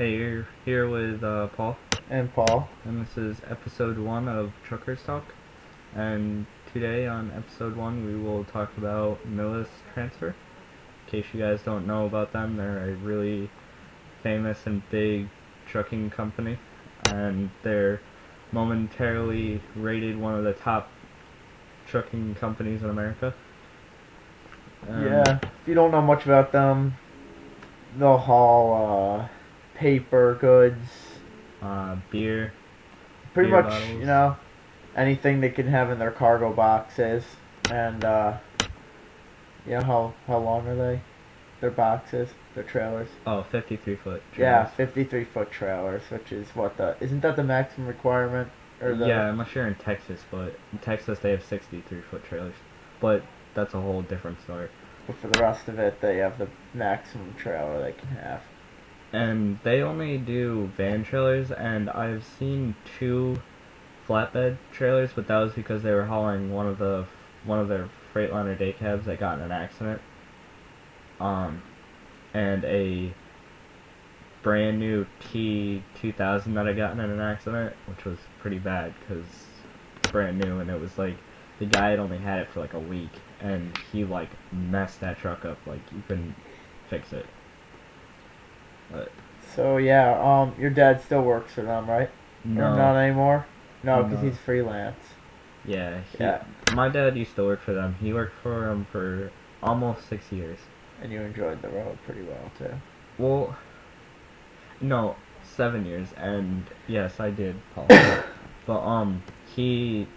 Hey, you're here with Paul, And Paul. and this is episode 1 of Truckers Talk. And today, on episode 1, we will talk about Millis Transfer. In case you guys don't know about them, they're a really famous and big trucking company, and they're momentarily rated one of the top trucking companies in America. Yeah, if you don't know much about them, they'll haul paper goods, Beer, pretty beer much, bottles. anything they can have in their cargo boxes. And, how long are they? Their boxes, their trailers. Oh, 53-foot Yeah, trailers. 53-foot trailers, which is isn't that the maximum requirement? Or Yeah, I'm not sure in Texas, but in Texas they have 63-foot trailers. But that's a whole different story. but for the rest of it, they have the maximum trailer they can have. And they only do van trailers, and I've seen 2 flatbed trailers, but that was because they were hauling one of their Freightliner day cabs that got in an accident. And a brand new T2000 that had gotten in an accident, which was pretty bad because it's brand new, and it was like the guy had only had it for like a week, and he like messed that truck up. Like you couldn't fix it. But So, yeah, your dad still works for them, right? Or no, not anymore? No, because no, he's freelance. yeah, Yeah, my dad used to work for them. He worked for them for almost 6 years. and you enjoyed the road pretty well too. Well, no, 7 years, and yes, I did, Paul. But he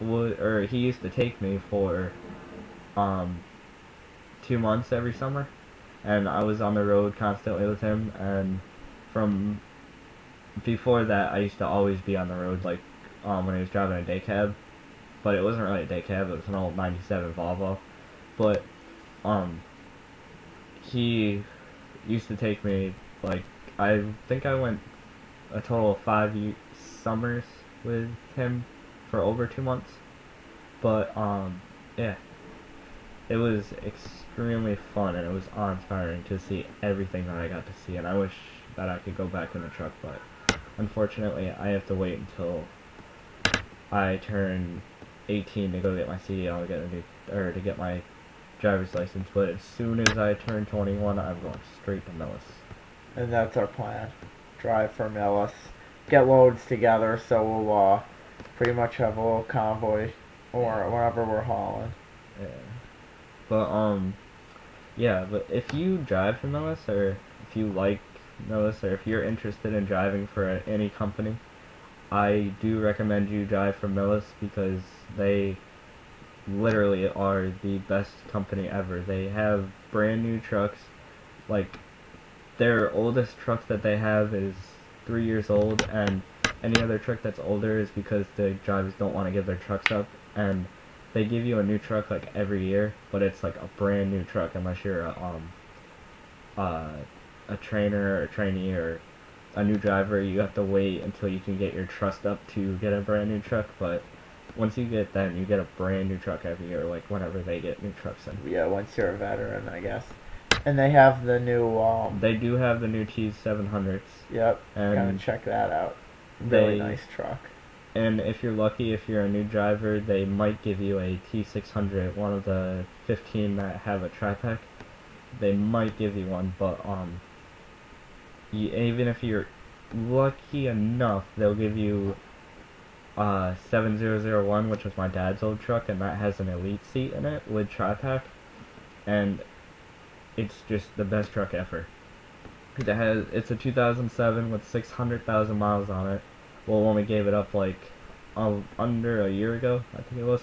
he used to take me for um 2 months every summer, and I was on the road constantly with him. And from before that, I used to always be on the road, like when he was driving a day cab. But it wasn't really a day cab; it was an old '97 Volvo. But um, he used to take me, like, I think I went a total of 5 summers with him for over 2 months. But yeah, it was extremely fun, and it was awe-inspiring to see everything that I got to see. And I wish that I could go back in the truck, but unfortunately, I have to wait until I turn 18 to go get my CDL, to get my driver's license. But as soon as I turn 21, I'm going straight to Millis. And that's our plan. Drive for Millis, get loads together, so we'll pretty much have a little convoy or whenever we're hauling. Yeah. But yeah. But if you drive for Millis, or if you like Millis, or if you're interested in driving for any company, I do recommend you drive for Millis because they literally are the best company ever. They have brand new trucks. Like, their oldest truck that they have is 3 years old, and any other truck that's older is because the drivers don't want to give their trucks up. And they give you a new truck like every year, but it's like a brand new truck unless you're uh, a trainer or a trainee or a new driver. You have to wait until you can get your trust up to get a brand new truck. But once you get that, you get a brand new truck every year, like whenever they get new trucks in. Yeah, once you're a veteran, I guess. And they have the new They do have the new T700s, Yep, kind of and check that out. Really they nice truck. and if you're lucky, if you're a new driver, they might give you a T600, one of the 15 that have a tri-pack. They might give you one, but even if you're lucky enough, they'll give you 7001, which was my dad's old truck, and that has an elite seat in it with tri-pack, and it's just the best truck ever. It's a 2007 with 600,000 miles on it. Well, when we gave it up, like under a year ago, I think it was.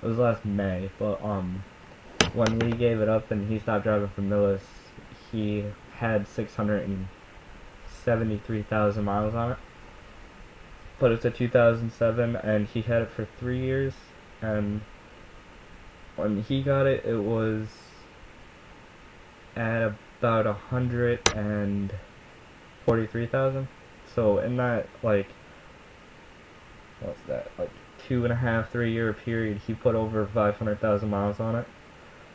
It was last May, but when we gave it up and he stopped driving for Millis, he had 673,000 miles on it. But it's a 2007, and he had it for 3 years. And when he got it, it was at about 143,000. So in that, like, what's that, like 2.5, 3 year period, he put over 500,000 miles on it.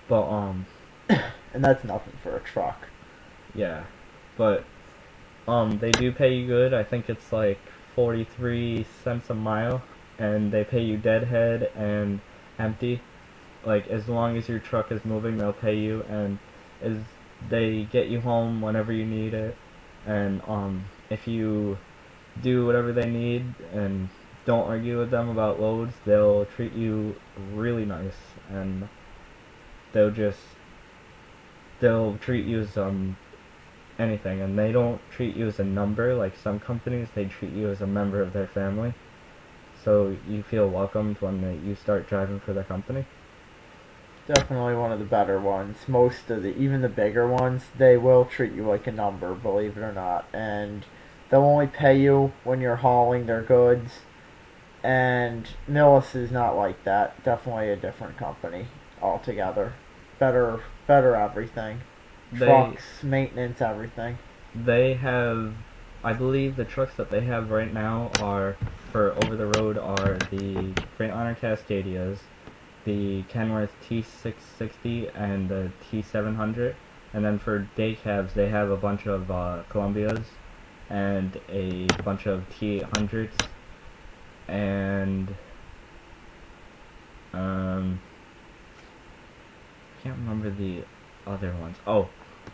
But And that's nothing for a truck. yeah, but They do pay you good. I think it's like 43 cents a mile, and they pay you deadhead and empty. Like as long as your truck is moving, they'll pay you, and as they get you home whenever you need it. And if you do whatever they need and don't argue with them about loads, they'll treat you really nice, and they'll just they'll treat you as anything, and they don't treat you as a number like some companies. They treat you as a member of their family, so you feel welcomed when you start driving for their company. Definitely one of the better ones. Most of even the bigger ones, they will treat you like a number, believe it or not. And they'll only pay you when you're hauling their goods. And Millis is not like that. Definitely a different company altogether. Better everything. Trucks, maintenance, everything. They have, I believe the trucks that they have right now are, for over the road, are the Freightliner Cascadias, the Kenworth T660 and the T700, and then for day cabs they have a bunch of Columbias and a bunch of T800s, and I can't remember the other ones. Oh,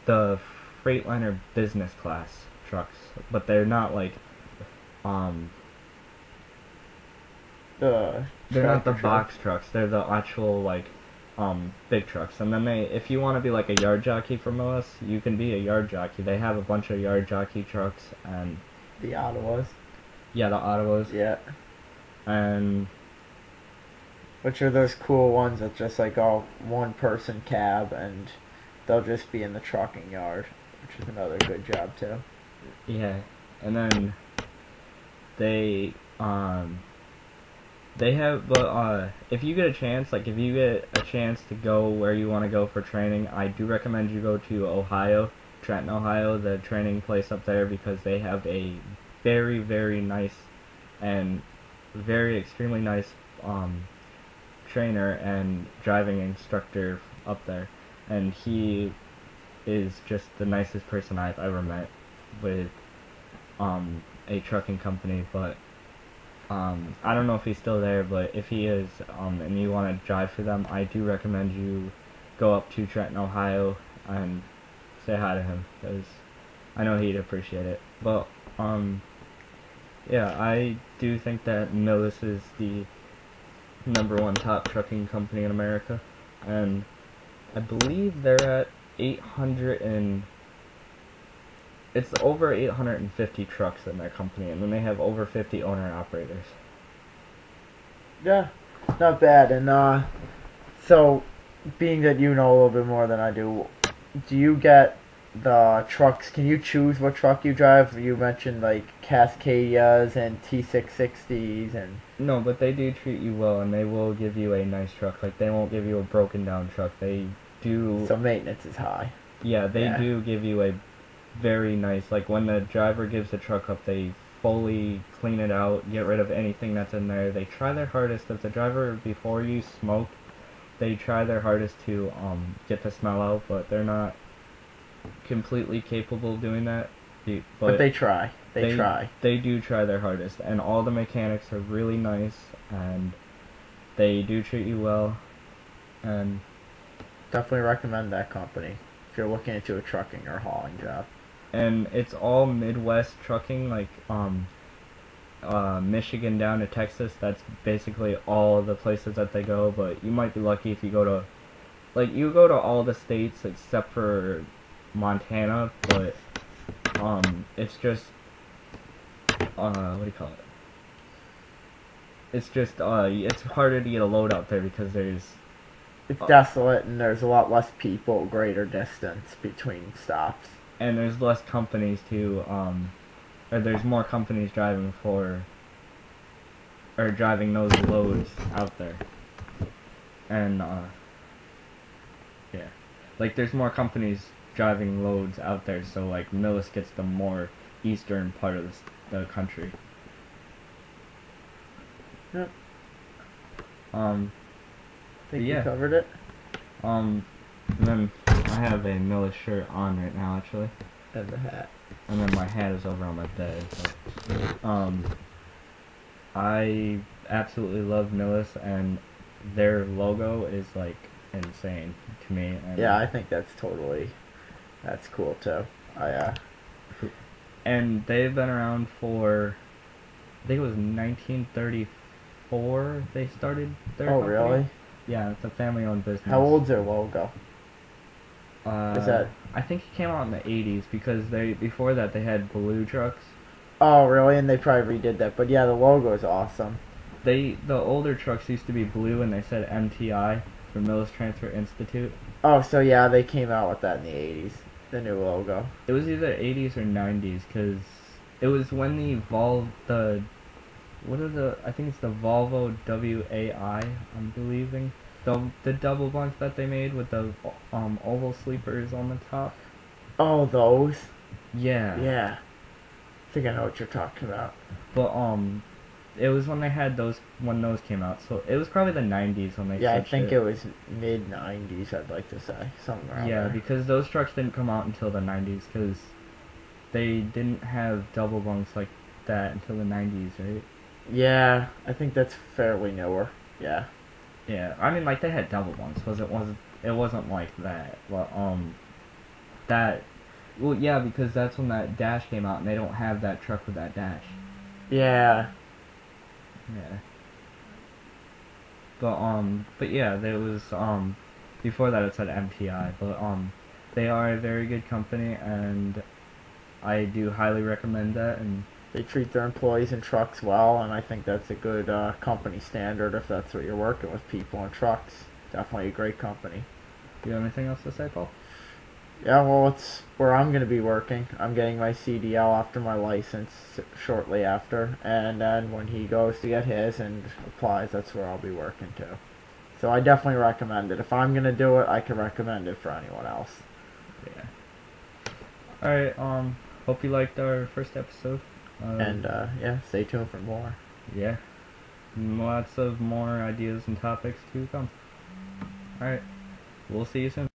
the Freightliner business class trucks, but they're not like um The they're not the tractor box trucks. They're the actual like big trucks. And then if you want to be like a yard jockey from us, you can be a yard jockey. They have a bunch of yard jockey trucks, and The Ottawas. yeah, the Ottawas. Yeah. And Which are those cool ones that just like all one person cab, and they'll just be in the trucking yard, which is another good job too. yeah, and then they they have, but if you get a chance, like if you get a chance to go where you want to go for training, I do recommend you go to Ohio, Trenton, Ohio, the training place up there, because they have a very, very nice and very extremely nice trainer and driving instructor up there, and he is just the nicest person I've ever met with a trucking company. But I don't know if he's still there, but if he is, and you want to drive for them, I do recommend you go up to Trenton, Ohio, and say hi to him, because I know he'd appreciate it. But yeah, I do think that Millis is the #1 top trucking company in America, and I believe they're at 800 and it's over 850 trucks in their company, and then they have over 50 owner-operators. Yeah, not bad. And so, being that you know a little bit more than I do you get the trucks? Can you choose what truck you drive? You mentioned like Cascadias and T660s, and No, but they do treat you well, and they will give you a nice truck. Like, they won't give you a broken-down truck. They do... so maintenance is high. Yeah, they do give you a very nice... Like, when the driver gives the truck up, they fully clean it out, get rid of anything that's in there. They try their hardest. If the driver, before you smoke, they try their hardest to get the smell out, but they're not completely capable of doing that. But they try. They try. They do try their hardest, and all the mechanics are really nice, and they do treat you well, and definitely recommend that company if you're looking into a trucking or hauling job. And it's all Midwest trucking, like Michigan down to Texas. That's basically all the places that they go. But you might be lucky if you go to, like, you go to all the states except for Montana. But it's just what do you call it? It's just it's harder to get a load out there because it's desolate, and there's a lot less people, greater distance between stops. And there's less companies to, or there's more companies driving driving those loads out there. And, yeah. Like, there's more companies driving loads out there, so, like, Millis gets the more eastern part of the country. Yep. Think yeah. you covered it? And then I have a Millis shirt on right now, actually. And the hat. and then my hat is over on my bed. But, I absolutely love Nihilus, and their logo is like insane to me. And, Yeah, I think that's cool too. and they've been around for, I think it was 1934 they started their Oh, company. really? Yeah, it's a family-owned business. How old's their logo? Is that? I think it came out in the 80s because before that they had blue trucks. Oh, really? And they probably redid that. But yeah, the logo is awesome. The older trucks used to be blue and they said MTI for Millis Transfer Institute. Oh, so yeah, they came out with that in the 80s. The new logo. It was either 80s or 90s because it was when the I think it's the Volvo WAI, I'm believing. The double bunk that they made with the oval sleepers on the top. Oh, those? Yeah. Yeah. I think I know what you're talking about. But it was when they had when those came out. So it was probably the 90s when they Yeah, I switched think it was mid 90s, I'd like to say. Somewhere around Yeah, there. because those trucks didn't come out until the 90s because they didn't have double bunks like that until the 90s, right? Yeah, I think that's fairly newer. Yeah. Yeah, I mean like they had double bunks, it wasn't like that. But that well yeah, because that's when that dash came out and they don't have that truck with that dash. Yeah. Yeah. But yeah, there was before that it said MTI, but they are a very good company and I do highly recommend that. And They treat their employees and trucks well, and I think that's a good company standard if that's what you're working with, people and trucks. Definitely a great company. do you have anything else to say, Paul? Yeah, well, it's where I'm going to be working. I'm getting my CDL after my license shortly after, and then when he goes to get his and applies, that's where I'll be working too. So I definitely recommend it. If I'm going to do it, I can recommend it for anyone else. Yeah. Alright, hope you liked our first episode. And yeah, stay tuned for more. Yeah. Lots of more ideas and topics to come. Alright. We'll see you soon.